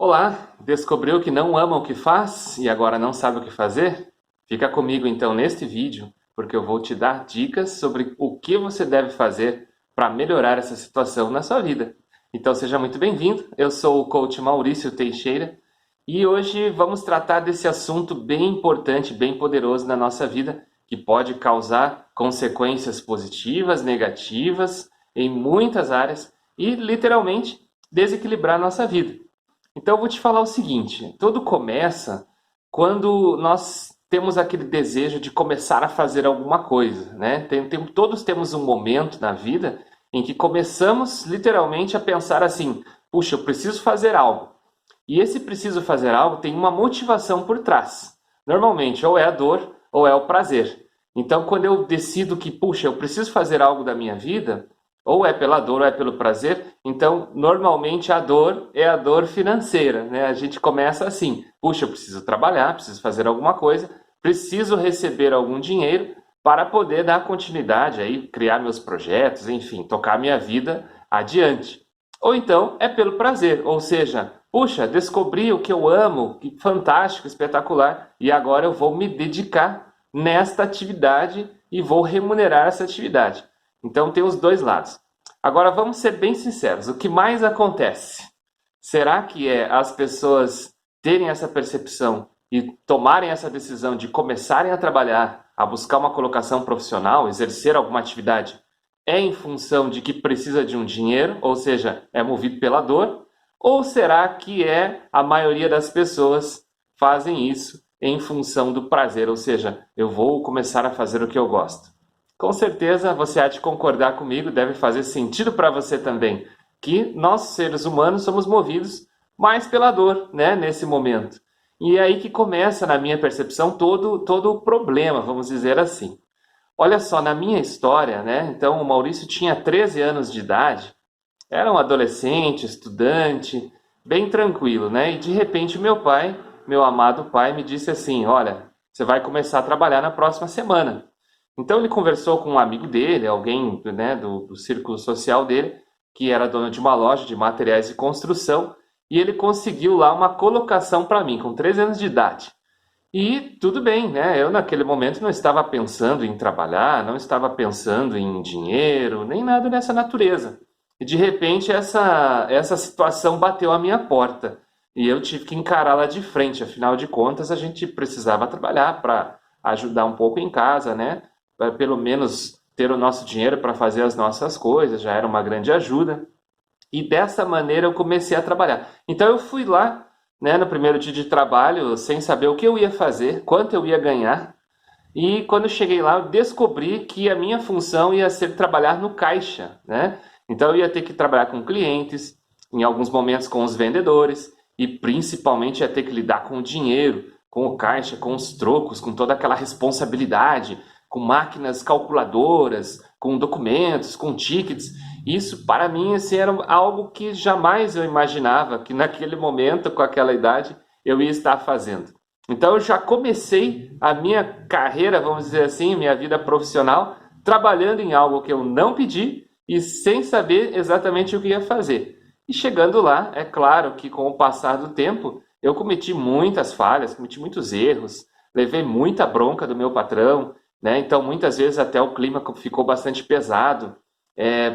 Olá, descobriu que não ama o que faz e agora não sabe o que fazer? Fica comigo então neste vídeo, porque eu vou te dar dicas sobre o que você deve fazer para melhorar essa situação na sua vida. Então seja muito bem-vindo, eu sou o coach Maurício Teixeira e hoje vamos tratar desse assunto bem importante, bem poderoso na nossa vida, que pode causar consequências positivas, negativas, em muitas áreas e literalmente desequilibrar a nossa vida. Então eu vou te falar o seguinte: tudo começa quando nós temos aquele desejo de começar a fazer alguma coisa, né? Todos temos um momento na vida em que começamos literalmente a pensar assim: puxa, eu preciso fazer algo. E esse preciso fazer algo tem uma motivação por trás. Normalmente, ou é a dor ou é o prazer. Então, quando eu decido que, puxa, eu preciso fazer algo da minha vida, ou é pela dor ou é pelo prazer, então normalmente a dor é a dor financeira, né? A gente começa assim: puxa, eu preciso trabalhar, preciso fazer alguma coisa, preciso receber algum dinheiro para poder dar continuidade aí, criar meus projetos, enfim, tocar minha vida adiante. Ou então é pelo prazer, ou seja, puxa, descobri o que eu amo, que fantástico, espetacular, e agora eu vou me dedicar nesta atividade e vou remunerar essa atividade. Então tem os dois lados. Agora vamos ser bem sinceros, o que mais acontece? Será que é as pessoas terem essa percepção e tomarem essa decisão de começarem a trabalhar, a buscar uma colocação profissional, exercer alguma atividade, é em função de que precisa de um dinheiro, ou seja, é movido pela dor? Ou será que a maioria das pessoas fazem isso em função do prazer, ou seja, eu vou começar a fazer o que eu gosto? Com certeza você há de concordar comigo, deve fazer sentido para você também, que nós, seres humanos, somos movidos mais pela dor, né, nesse momento. E é aí que começa, na minha percepção, todo o problema, vamos dizer assim. Olha só, na minha história, né, então o Maurício tinha 13 anos de idade, era um adolescente, estudante, bem tranquilo, né, e de repente meu pai, meu amado pai, me disse assim: olha, você vai começar a trabalhar na próxima semana. Então ele conversou com um amigo dele, alguém, né, do círculo social dele, que era dono de uma loja de materiais de construção, e ele conseguiu lá uma colocação para mim, com 13 anos de idade. E tudo bem, né? Eu naquele momento não estava pensando em trabalhar, não estava pensando em dinheiro, nem nada dessa natureza. E de repente essa situação bateu à minha porta. E eu tive que encará-la de frente, afinal de contas a gente precisava trabalhar para ajudar um pouco em casa, né? Para pelo menos ter o nosso dinheiro para fazer as nossas coisas, já era uma grande ajuda. E dessa maneira eu comecei a trabalhar. Então eu fui lá, né, no primeiro dia de trabalho, sem saber o que eu ia fazer, quanto eu ia ganhar. E quando eu cheguei lá, eu descobri que a minha função ia ser trabalhar no caixa, né? Então eu ia ter que trabalhar com clientes, em alguns momentos com os vendedores, e principalmente ia ter que lidar com o dinheiro, com o caixa, com os trocos, com toda aquela responsabilidade, com máquinas calculadoras, com documentos, com tickets. Isso para mim assim, era algo que jamais eu imaginava que naquele momento, com aquela idade, eu ia estar fazendo. Então eu já comecei a minha carreira, vamos dizer assim, minha vida profissional, trabalhando em algo que eu não pedi e sem saber exatamente o que ia fazer. E chegando lá, é claro que com o passar do tempo, eu cometi muitas falhas, cometi muitos erros, levei muita bronca do meu patrão, né? Então muitas vezes até o clima ficou bastante pesado,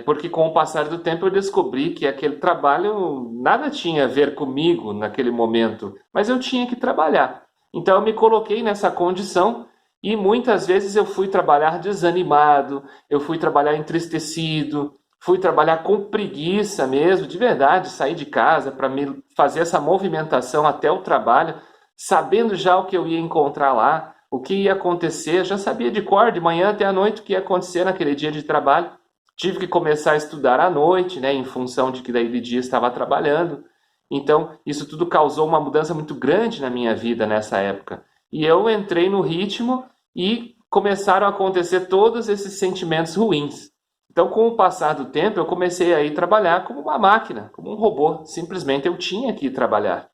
porque com o passar do tempo eu descobri que aquele trabalho nada tinha a ver comigo naquele momento, mas eu tinha que trabalhar. Então eu me coloquei nessa condição e muitas vezes eu fui trabalhar desanimado, eu fui trabalhar entristecido, fui trabalhar com preguiça mesmo, de verdade, sair de casa para me fazer essa movimentação até o trabalho, sabendo já o que eu ia encontrar lá, o que ia acontecer, já sabia de cor, de manhã até a noite, o que ia acontecer naquele dia de trabalho. Tive que começar a estudar à noite, né, em função de que daí de dia estava trabalhando. Então, isso tudo causou uma mudança muito grande na minha vida nessa época. E eu entrei no ritmo e começaram a acontecer todos esses sentimentos ruins. Então, com o passar do tempo, eu comecei a ir trabalhar como uma máquina, como um robô. Simplesmente eu tinha que ir trabalhar.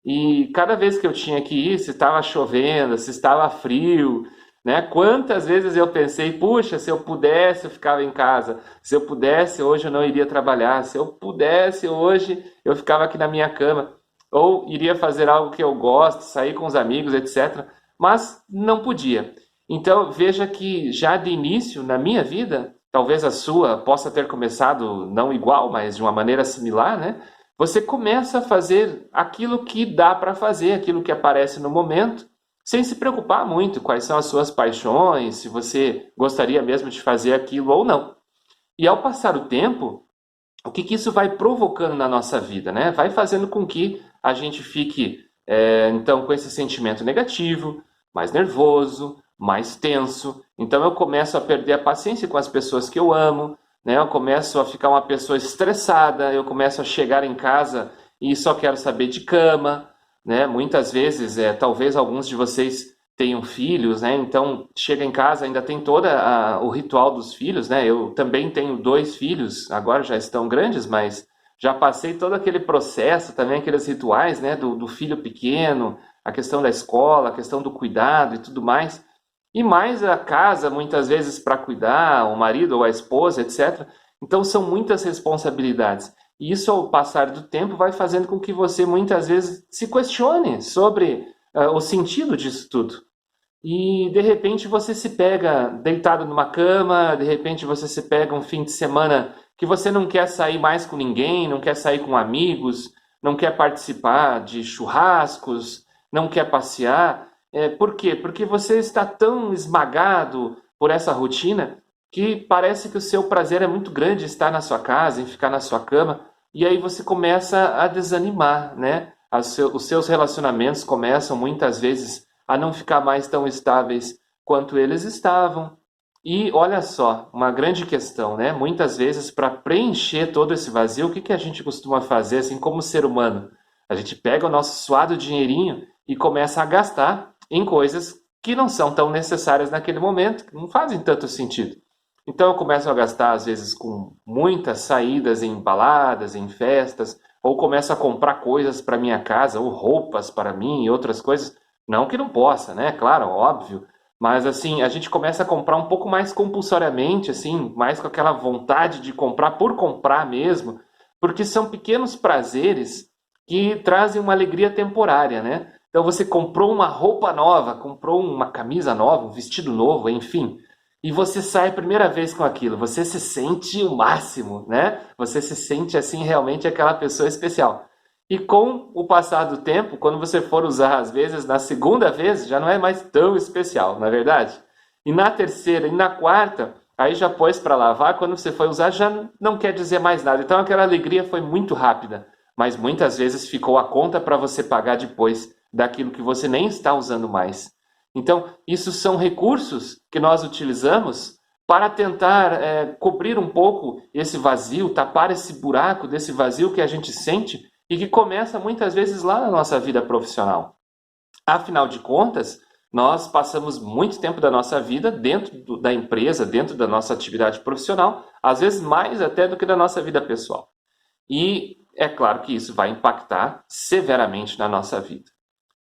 E cada vez que eu tinha que ir, se estava chovendo, se estava frio, né? Quantas vezes eu pensei, puxa, se eu pudesse eu ficava em casa, se eu pudesse hoje eu não iria trabalhar, se eu pudesse hoje eu ficava aqui na minha cama. ou iria fazer algo que eu gosto, sair com os amigos, etc. Mas não podia. Então veja que já de início na minha vida, talvez a sua possa ter começado não igual, mas de uma maneira similar, né? Você começa a fazer aquilo que dá para fazer, aquilo que aparece no momento, sem se preocupar muito quais são as suas paixões, se você gostaria mesmo de fazer aquilo ou não. E ao passar o tempo, o que isso vai provocando na nossa vida, né? Vai fazendo com que a gente fique, então, com esse sentimento negativo, mais nervoso, mais tenso. Então, eu começo a perder a paciência com as pessoas que eu amo, né? Eu começo a ficar uma pessoa estressada, eu começo a chegar em casa e só quero saber de cama, né? Muitas vezes, talvez alguns de vocês tenham filhos, né? Então chega em casa, ainda tem todo o ritual dos filhos, né? Eu também tenho dois filhos, agora já estão grandes, mas já passei todo aquele processo, também aqueles rituais, né? Do filho pequeno, a questão da escola, a questão do cuidado e tudo mais. E mais a casa, muitas vezes, para cuidar, o marido ou a esposa, etc. Então são muitas responsabilidades. E isso, ao passar do tempo, vai fazendo com que você muitas vezes se questione sobre o sentido disso tudo. E de repente você se pega deitado numa cama, de repente você se pega um fim de semana que você não quer sair mais com ninguém, não quer sair com amigos, não quer participar de churrascos, não quer passear. Por quê? Porque você está tão esmagado por essa rotina que parece que o seu prazer é muito grande em estar na sua casa, em ficar na sua cama, e aí você começa a desanimar, né? Os seus relacionamentos começam muitas vezes a não ficar mais tão estáveis quanto eles estavam. E olha só, uma grande questão, né? Muitas vezes, para preencher todo esse vazio, o que a gente costuma fazer, assim como ser humano? A gente pega o nosso suado dinheirinho e começa a gastar em coisas que não são tão necessárias naquele momento, que não fazem tanto sentido. Então eu começo a gastar, às vezes, com muitas saídas em baladas, em festas, ou começo a comprar coisas para minha casa, ou roupas para mim e outras coisas. Não que não possa, né? Claro, óbvio. Mas assim, a gente começa a comprar um pouco mais compulsoriamente, assim, mais com aquela vontade de comprar por comprar mesmo, porque são pequenos prazeres que trazem uma alegria temporária, né? Então você comprou uma roupa nova, comprou uma camisa nova, um vestido novo, enfim, e você sai a primeira vez com aquilo, você se sente o máximo, né? Você se sente assim realmente aquela pessoa especial. E com o passar do tempo, quando você for usar, às vezes, na segunda vez, já não é mais tão especial, não é verdade? E na terceira e na quarta, aí já pôs para lavar, quando você foi usar, já não quer dizer mais nada. Então aquela alegria foi muito rápida, mas muitas vezes ficou a conta para você pagar depois daquilo que você nem está usando mais. Então, isso são recursos que nós utilizamos para tentar cobrir um pouco esse vazio, tapar esse buraco desse vazio que a gente sente e que começa muitas vezes lá na nossa vida profissional. Afinal de contas, nós passamos muito tempo da nossa vida dentro da empresa, dentro da nossa atividade profissional, às vezes mais até do que da nossa vida pessoal. E é claro que isso vai impactar severamente na nossa vida.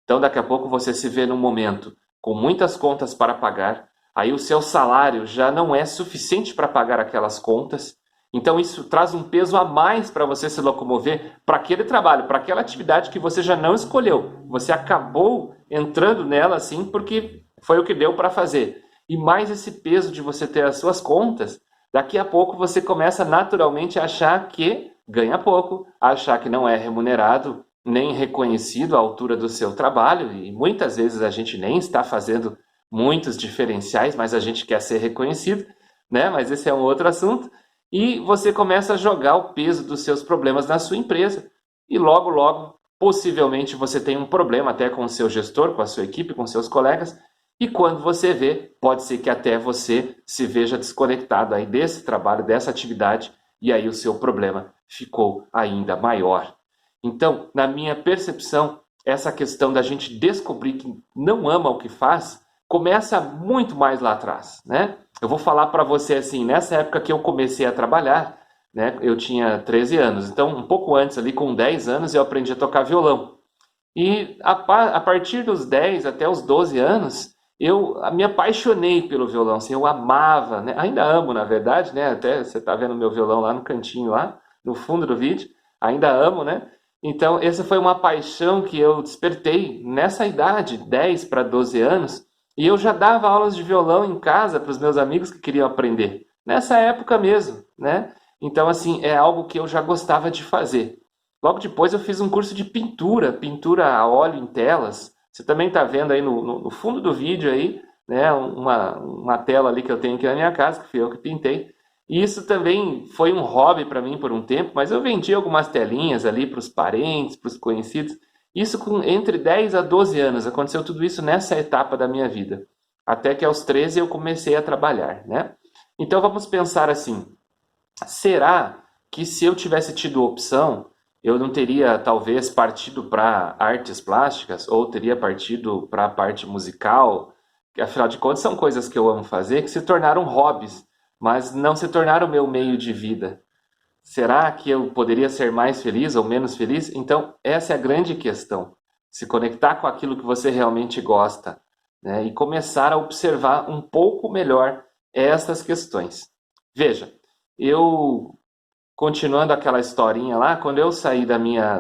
Então, daqui a pouco você se vê num momento com muitas contas para pagar, aí o seu salário já não é suficiente para pagar aquelas contas. Então, isso traz um peso a mais para você se locomover para aquele trabalho, para aquela atividade que você já não escolheu. Você acabou entrando nela assim porque foi o que deu para fazer. E mais esse peso de você ter as suas contas, daqui a pouco você começa naturalmente a achar que ganha pouco, a achar que não é remunerado nem reconhecido à altura do seu trabalho, e muitas vezes a gente nem está fazendo muitos diferenciais, mas a gente quer ser reconhecido, né? Mas esse é um outro assunto. E você começa a jogar o peso dos seus problemas na sua empresa. E logo, logo, possivelmente você tem um problema até com o seu gestor, com a sua equipe, com seus colegas. E quando você vê, pode ser que até você se veja desconectado aí desse trabalho, dessa atividade, e aí o seu problema ficou ainda maior. Então, na minha percepção, essa questão da gente descobrir que não ama o que faz começa muito mais lá atrás, né? Eu vou falar para você assim, nessa época que eu comecei a trabalhar, né, eu tinha 13 anos, então um pouco antes, ali com 10 anos, eu aprendi a tocar violão. E a partir dos 10 até os 12 anos, eu me apaixonei pelo violão, assim, eu amava, né? Ainda amo, na verdade, né? Até você está vendo meu violão lá no cantinho, lá no fundo do vídeo, ainda amo, né? Então, essa foi uma paixão que eu despertei nessa idade, 10 para 12 anos, e eu já dava aulas de violão em casa para os meus amigos que queriam aprender, nessa época mesmo, né? Então, assim, é algo que eu já gostava de fazer. Logo depois eu fiz um curso de pintura, pintura a óleo em telas. Você também está vendo aí no fundo do vídeo aí, né, uma tela ali que eu tenho aqui na minha casa, que fui eu que pintei. E isso também foi um hobby para mim por um tempo, mas eu vendi algumas telinhas ali para os parentes, para os conhecidos. Isso com entre 10 a 12 anos, aconteceu tudo isso nessa etapa da minha vida. Até que aos 13 eu comecei a trabalhar, né? Então vamos pensar assim, será que se eu tivesse tido opção, eu não teria talvez partido para artes plásticas ou teria partido para a parte musical? Que afinal de contas são coisas que eu amo fazer que se tornaram hobbies, mas não se tornaram meu meio de vida. Será que eu poderia ser mais feliz ou menos feliz? Então, essa é a grande questão. Se conectar com aquilo que você realmente gosta, né? E começar a observar um pouco melhor essas questões. Veja, eu continuando aquela historinha lá, quando eu saí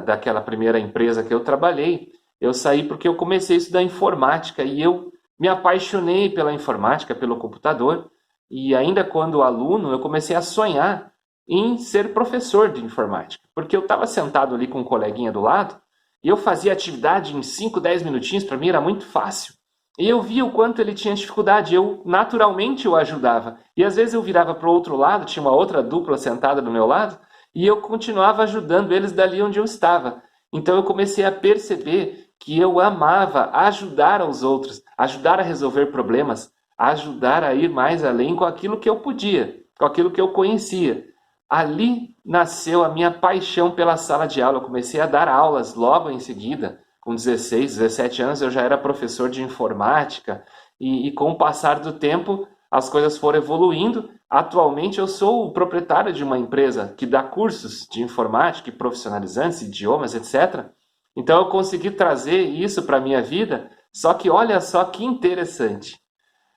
daquela primeira empresa que eu trabalhei, eu saí porque eu comecei a estudar informática e eu me apaixonei pela informática, pelo computador, e ainda quando aluno, eu comecei a sonhar em ser professor de informática, porque eu estava sentado ali com um coleguinha do lado e eu fazia atividade em 5, 10 minutinhos, para mim era muito fácil. E eu via o quanto ele tinha dificuldade, eu naturalmente o ajudava. E às vezes eu virava para o outro lado, tinha uma outra dupla sentada do meu lado, e eu continuava ajudando eles dali onde eu estava. Então eu comecei a perceber que eu amava ajudar aos outros, ajudar a resolver problemas, ajudar a ir mais além com aquilo que eu podia, com aquilo que eu conhecia. Ali nasceu a minha paixão pela sala de aula. Eu comecei a dar aulas logo em seguida. Com 16, 17 anos eu já era professor de informática e com o passar do tempo as coisas foram evoluindo. Atualmente eu sou o proprietário de uma empresa que dá cursos de informática e profissionalizantes, idiomas, etc. Então eu consegui trazer isso para a minha vida, só que olha só que interessante.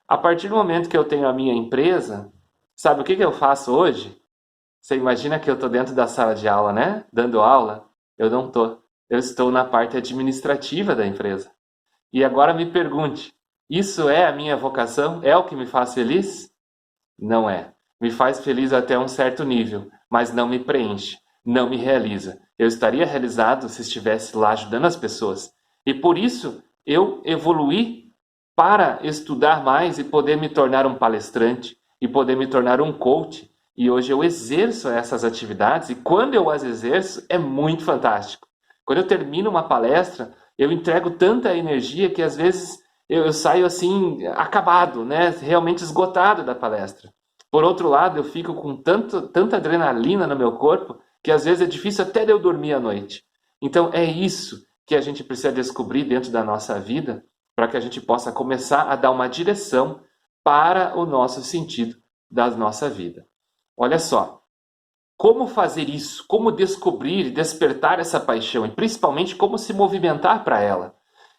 A partir do momento que eu tenho a minha empresa, sabe o que eu faço hoje? Você imagina que eu estou dentro da sala de aula, né? Dando aula? Eu não estou. Eu estou na parte administrativa da empresa. E agora me pergunte: isso é a minha vocação? É o que me faz feliz? Não é. Me faz feliz até um certo nível, mas não me preenche, não me realiza. Eu estaria realizado se estivesse lá ajudando as pessoas. E por isso eu evoluí para estudar mais e poder me tornar um palestrante e poder me tornar um coach. E hoje eu exerço essas atividades e quando eu as exerço é muito fantástico. Quando eu termino uma palestra, eu entrego tanta energia que às vezes eu saio assim acabado, né? Realmente esgotado da palestra. Por outro lado, eu fico com tanta adrenalina no meu corpo que às vezes é difícil até de eu dormir à noite. Então é isso que a gente precisa descobrir dentro da nossa vida para que a gente possa começar a dar uma direção para o nosso sentido da nossa vida. Olha só, como fazer isso? Como descobrir e despertar essa paixão e principalmente como se movimentar para ela?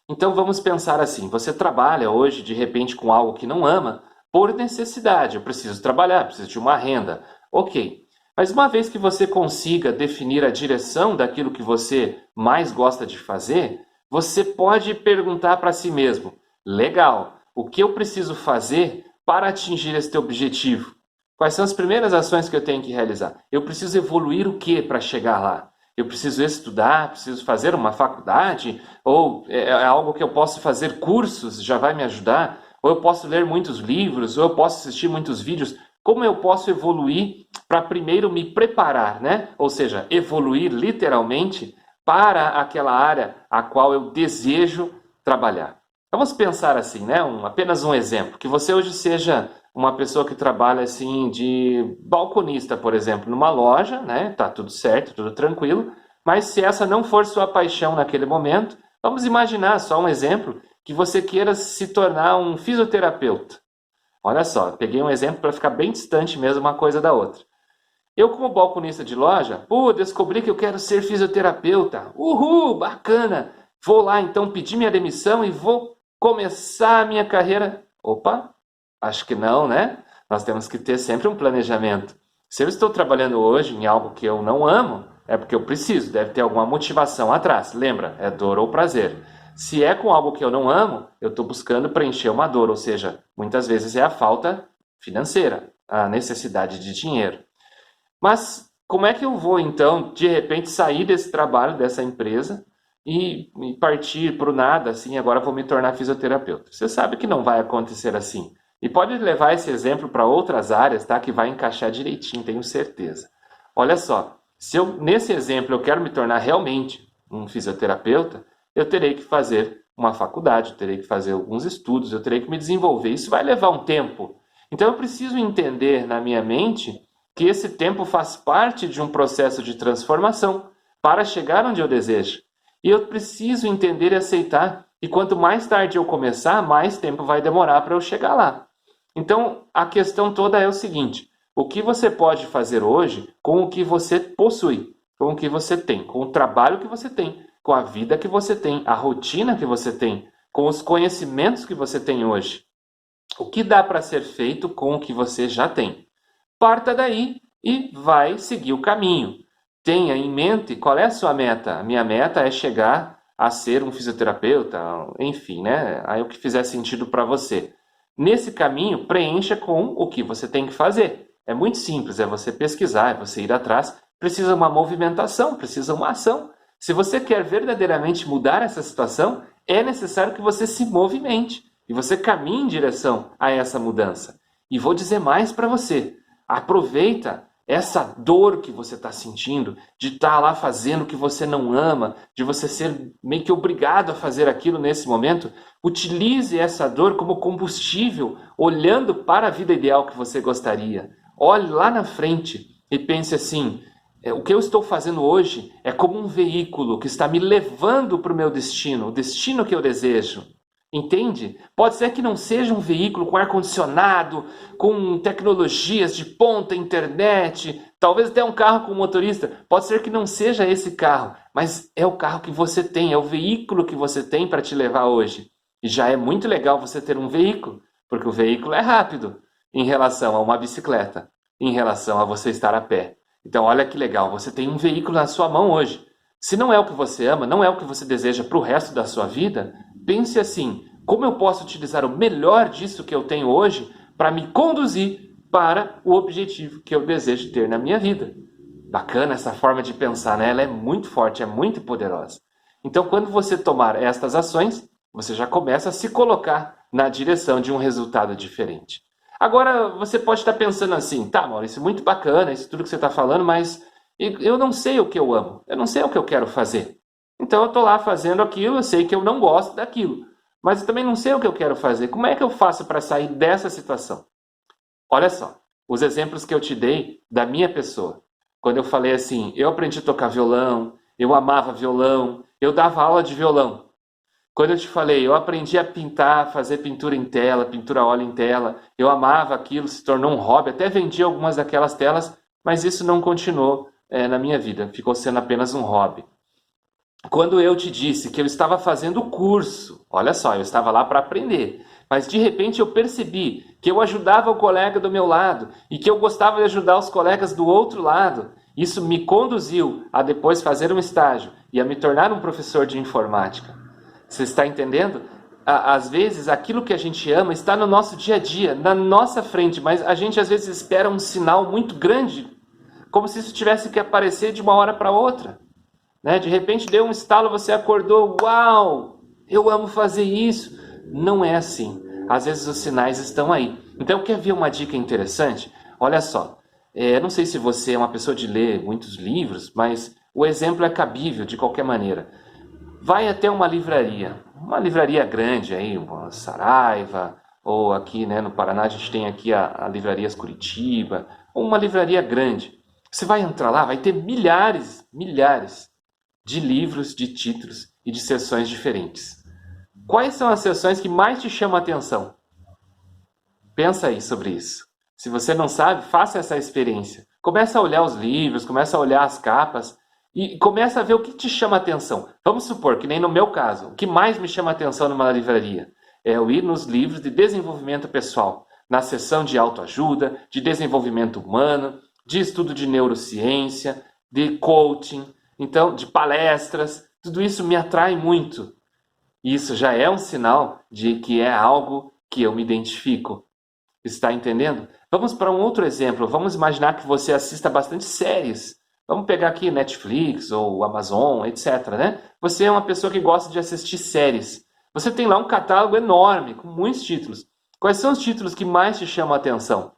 Então vamos pensar assim: você trabalha hoje de repente com algo que não ama por necessidade. Eu preciso trabalhar, preciso de uma renda. Ok. Mas uma vez que você consiga definir a direção daquilo que você mais gosta de fazer, você pode perguntar para si mesmo: legal, o que eu preciso fazer para atingir este objetivo? Quais são as primeiras ações que eu tenho que realizar? Eu preciso evoluir o que para chegar lá? Eu preciso estudar, preciso fazer uma faculdade, ou é algo que eu posso fazer cursos, já vai me ajudar, ou eu posso ler muitos livros, ou eu posso assistir muitos vídeos. Como eu posso evoluir para primeiro me preparar, né? Ou seja, evoluir literalmente para aquela área a qual eu desejo trabalhar. Vamos pensar assim, né? Apenas um exemplo, que você hoje seja uma pessoa que trabalha assim de balconista, por exemplo, numa loja, né? Tá tudo certo, tudo tranquilo, mas se essa não for sua paixão naquele momento, vamos imaginar só um exemplo que você queira se tornar um fisioterapeuta. Olha só, peguei um exemplo para ficar bem distante mesmo uma coisa da outra. Eu, como balconista de loja, descobri que eu quero ser fisioterapeuta. Uhul, bacana! Vou lá então pedir minha demissão e vou começar a minha carreira. Opa, acho que não, né? Nós temos que ter sempre um planejamento. Se eu estou trabalhando hoje em algo que eu não amo, é porque eu preciso, deve ter alguma motivação atrás. Lembra? É dor ou prazer. Se é com algo que eu não amo, eu estou buscando preencher uma dor, ou seja, muitas vezes é a falta financeira, a necessidade de dinheiro. Mas como é que eu vou, então, de repente, sair desse trabalho, dessa empresa e partir para o nada, assim, agora vou me tornar fisioterapeuta? Você sabe que não vai acontecer assim. E pode levar esse exemplo para outras áreas, tá? Que vai encaixar direitinho, tenho certeza. Olha só, se eu, nesse exemplo, eu quero me tornar realmente um fisioterapeuta, eu terei que fazer uma faculdade, eu terei que fazer alguns estudos, eu terei que me desenvolver. Isso vai levar um tempo. Então eu preciso entender na minha mente que esse tempo faz parte de um processo de transformação para chegar onde eu desejo. E eu preciso entender e aceitar que quanto mais tarde eu começar, mais tempo vai demorar para eu chegar lá. Então a questão toda é o seguinte: o que você pode fazer hoje com o que você possui, com o que você tem, com o trabalho que você tem, com a vida que você tem, a rotina que você tem, com os conhecimentos que você tem hoje. O que dá para ser feito com o que você já tem? Parta daí e vai seguir o caminho. Tenha em mente qual é a sua meta. A minha meta é chegar a ser um fisioterapeuta, enfim, né? Aí o que fizer sentido para você. Nesse caminho, preencha com o que você tem que fazer. É muito simples, é você pesquisar, é você ir atrás. Precisa uma movimentação, precisa uma ação. Se você quer verdadeiramente mudar essa situação, é necessário que você se movimente e você caminhe em direção a essa mudança. E vou dizer mais para você. Aproveita essa dor que você está sentindo, de estar lá fazendo o que você não ama, de você ser meio que obrigado a fazer aquilo nesse momento. Utilize essa dor como combustível, olhando para a vida ideal que você gostaria. Olhe lá na frente e pense assim: o que eu estou fazendo hoje é como um veículo que está me levando para o meu destino, o destino que eu desejo. Entende? Pode ser que não seja um veículo com ar-condicionado, com tecnologias de ponta, internet, talvez até um carro com motorista. Pode ser que não seja esse carro, mas é o carro que você tem, é o veículo que você tem para te levar hoje. E já é muito legal você ter um veículo, porque o veículo é rápido em relação a uma bicicleta, em relação a você estar a pé. Então olha que legal, você tem um veículo na sua mão hoje. Se não é o que você ama, não é o que você deseja para o resto da sua vida, pense assim: como eu posso utilizar o melhor disso que eu tenho hoje para me conduzir para o objetivo que eu desejo ter na minha vida? Bacana essa forma de pensar, né? Ela é muito forte, é muito poderosa. Então, quando você tomar estas ações, você já começa a se colocar na direção de um resultado diferente. Agora, você pode estar pensando assim: tá, Maurício, muito bacana isso tudo que você está falando, mas eu não sei o que eu amo, eu não sei o que eu quero fazer. Então eu estou lá fazendo aquilo, eu sei que eu não gosto daquilo, mas eu também não sei o que eu quero fazer. Como é que eu faço para sair dessa situação? Olha só, os exemplos que eu te dei da minha pessoa. Quando eu falei assim: eu aprendi a tocar violão, eu amava violão, eu dava aula de violão. Quando eu te falei, eu aprendi a pintar, fazer pintura em tela, pintura a óleo em tela, eu amava aquilo, se tornou um hobby, até vendi algumas daquelas telas, mas isso não continuou na minha vida, ficou sendo apenas um hobby. Quando eu te disse que eu estava fazendo o curso, olha só, eu estava lá para aprender, mas de repente eu percebi que eu ajudava o colega do meu lado e que eu gostava de ajudar os colegas do outro lado. Isso me conduziu a depois fazer um estágio e a me tornar um professor de informática. Você está entendendo? Às vezes aquilo que a gente ama está no nosso dia a dia, na nossa frente, mas a gente às vezes espera um sinal muito grande, como se isso tivesse que aparecer de uma hora para outra. Né? De repente deu um estalo, você acordou, uau, eu amo fazer isso. Não é assim. Às vezes os sinais estão aí. Então, quer ver uma dica interessante? Olha só, não sei se você é uma pessoa de ler muitos livros, mas o exemplo é cabível de qualquer maneira. Vai até uma livraria grande, aí, uma Saraiva, ou aqui, né, no Paraná a gente tem aqui a Livrarias Curitiba, ou uma livraria grande. Você vai entrar lá, vai ter milhares de livros, de títulos e de seções diferentes. Quais são as seções que mais te chamam a atenção? Pensa aí sobre isso. Se você não sabe, faça essa experiência. Começa a olhar os livros, começa a olhar as capas e começa a ver o que te chama a atenção. Vamos supor que nem no meu caso, o que mais me chama a atenção numa livraria é eu ir nos livros de desenvolvimento pessoal, na seção de autoajuda, de desenvolvimento humano, de estudo de neurociência, de coaching, então de palestras, tudo isso me atrai muito. Isso já é um sinal de que é algo que eu me identifico. Está entendendo? Vamos para um outro exemplo. Vamos imaginar que você assista bastante séries. Vamos pegar aqui Netflix ou Amazon, etc, né? Você é uma pessoa que gosta de assistir séries. Você tem lá um catálogo enorme, com muitos títulos. Quais são os títulos que mais te chamam a atenção?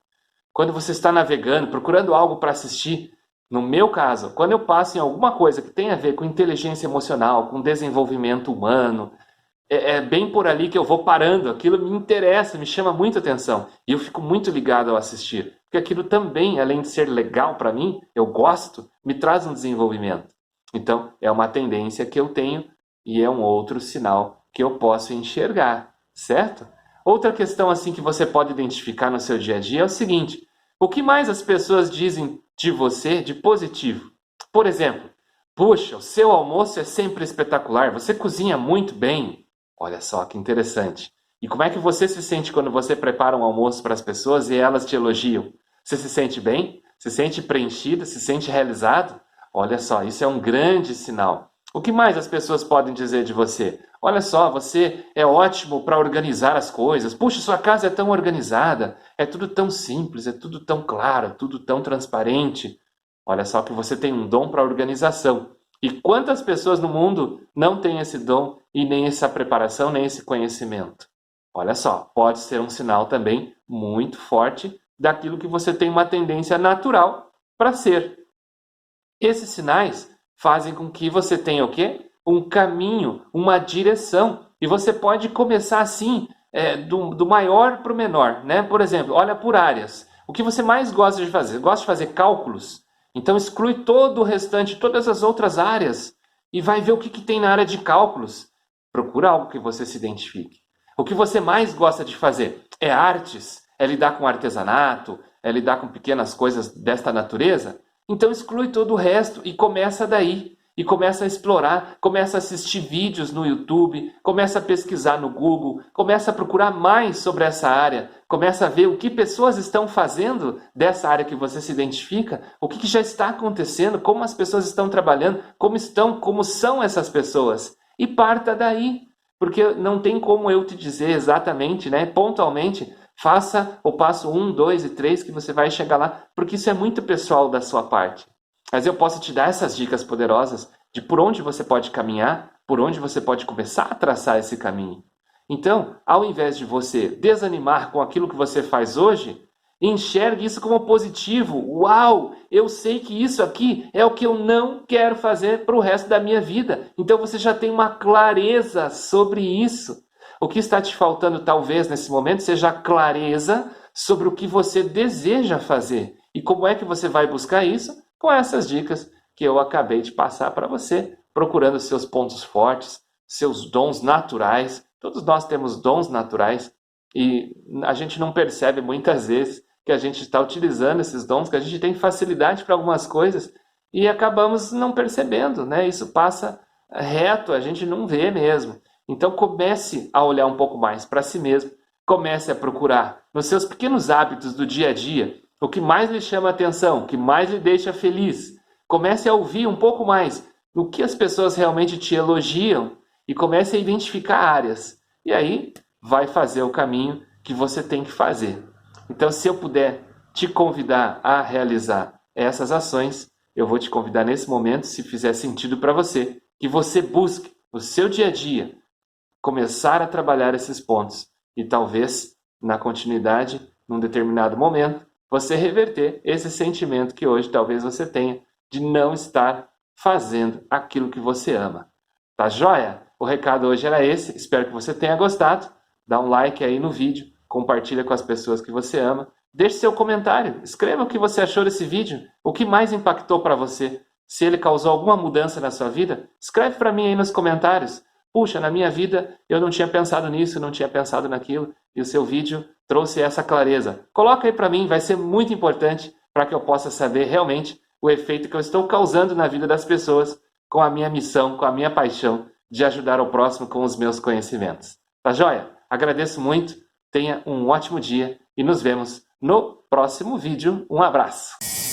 Quando você está navegando, procurando algo para assistir, no meu caso, quando eu passo em alguma coisa que tem a ver com inteligência emocional, com desenvolvimento humano, é bem por ali que eu vou parando, aquilo me interessa, me chama muita atenção. E eu fico muito ligado ao assistir. Porque aquilo também, além de ser legal para mim, eu gosto, me traz um desenvolvimento. Então, é uma tendência que eu tenho e é um outro sinal que eu posso enxergar, certo? Outra questão assim que você pode identificar no seu dia a dia é o seguinte: o que mais as pessoas dizem de você de positivo? Por exemplo, puxa, o seu almoço é sempre espetacular, você cozinha muito bem. Olha só que interessante. E como é que você se sente quando você prepara um almoço para as pessoas e elas te elogiam? Você se sente bem? Se sente preenchido? Se sente realizado? Olha só, isso é um grande sinal. O que mais as pessoas podem dizer de você? Olha só, você é ótimo para organizar as coisas. Puxa, sua casa é tão organizada, é tudo tão simples, é tudo tão claro, tudo tão transparente. Olha só que você tem um dom para organização. E quantas pessoas no mundo não têm esse dom e nem essa preparação, nem esse conhecimento? Olha só, pode ser um sinal também muito forte daquilo que você tem uma tendência natural para ser. Esses sinais fazem com que você tenha o quê? Um caminho, uma direção. E você pode começar assim, do maior para o menor, né? Por exemplo, olha por áreas. O que você mais gosta de fazer? Gosta de fazer cálculos? Então exclui todo o restante, todas as outras áreas e vai ver o que tem na área de cálculos. Procura algo que você se identifique. O que você mais gosta de fazer é artes, é lidar com artesanato, é lidar com pequenas coisas desta natureza? Então exclui todo o resto e começa daí. E começa a explorar, começa a assistir vídeos no YouTube, começa a pesquisar no Google, começa a procurar mais sobre essa área, começa a ver o que pessoas estão fazendo dessa área que você se identifica, o que já está acontecendo, como as pessoas estão trabalhando, como são essas pessoas. E parta daí, porque não tem como eu te dizer exatamente, né, pontualmente, faça o passo 1, 2 e 3 que você vai chegar lá, porque isso é muito pessoal da sua parte. Mas eu posso te dar essas dicas poderosas de por onde você pode caminhar, por onde você pode começar a traçar esse caminho. Então, ao invés de você desanimar com aquilo que você faz hoje, enxergue isso como positivo. Uau, eu sei que isso aqui é o que eu não quero fazer para o resto da minha vida. Então você já tem uma clareza sobre isso. O que está te faltando talvez nesse momento seja a clareza sobre o que você deseja fazer. E como é que você vai buscar isso? Com essas dicas que eu acabei de passar para você, procurando seus pontos fortes, seus dons naturais. Todos nós temos dons naturais e a gente não percebe muitas vezes que a gente está utilizando esses dons, que a gente tem facilidade para algumas coisas e acabamos não percebendo, né? Isso passa reto, a gente não vê mesmo. Então comece a olhar um pouco mais para si mesmo, comece a procurar nos seus pequenos hábitos do dia a dia o que mais lhe chama a atenção, o que mais lhe deixa feliz. Comece a ouvir um pouco mais o que as pessoas realmente te elogiam e comece a identificar áreas. E aí vai fazer o caminho que você tem que fazer. Então, se eu puder te convidar a realizar essas ações, eu vou te convidar nesse momento, se fizer sentido para você, que você busque no seu dia a dia começar a trabalhar esses pontos e talvez, na continuidade, num determinado momento, você reverter esse sentimento que hoje talvez você tenha de não estar fazendo aquilo que você ama. Tá joia? O recado hoje era esse, espero que você tenha gostado. Dá um like aí no vídeo, compartilha com as pessoas que você ama. Deixe seu comentário, escreva o que você achou desse vídeo, o que mais impactou para você. Se ele causou alguma mudança na sua vida, escreve para mim aí nos comentários. Puxa, na minha vida eu não tinha pensado nisso, não tinha pensado naquilo, e o seu vídeo trouxe essa clareza. Coloca aí para mim, vai ser muito importante para que eu possa saber realmente o efeito que eu estou causando na vida das pessoas com a minha missão, com a minha paixão de ajudar o próximo com os meus conhecimentos. Tá joia? Agradeço muito, tenha um ótimo dia e nos vemos no próximo vídeo. Um abraço!